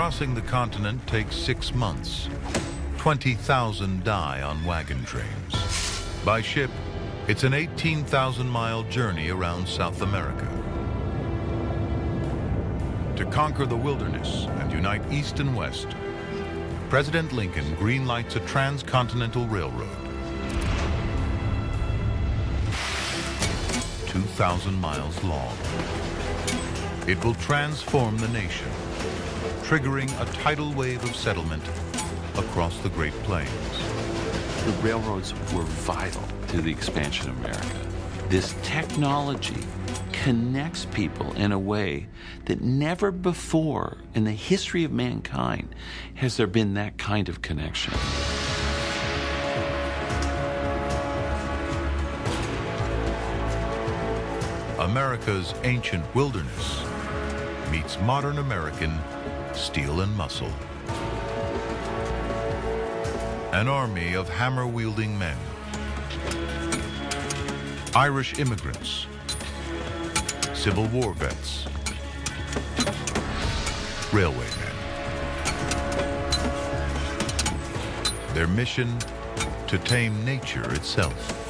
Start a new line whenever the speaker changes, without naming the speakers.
Crossing the continent takes 6 months. 20,000 die on wagon trains. By ship, it's an 18,000-mile journey around South America. To conquer the wilderness and unite East and West, President Lincoln greenlights a transcontinental railroad. 2,000 miles long. It will transform the nation, triggering a tidal wave of settlement across the Great Plains.
The railroads were vital to the expansion of America. This technology connects people in a way that never before in the history of mankind has there been that kind of connection.
America's ancient wilderness meets modern American steel and muscle. An army of hammer-wielding men, Irish immigrants, Civil War vets, railway men. Their mission, to tame nature itself.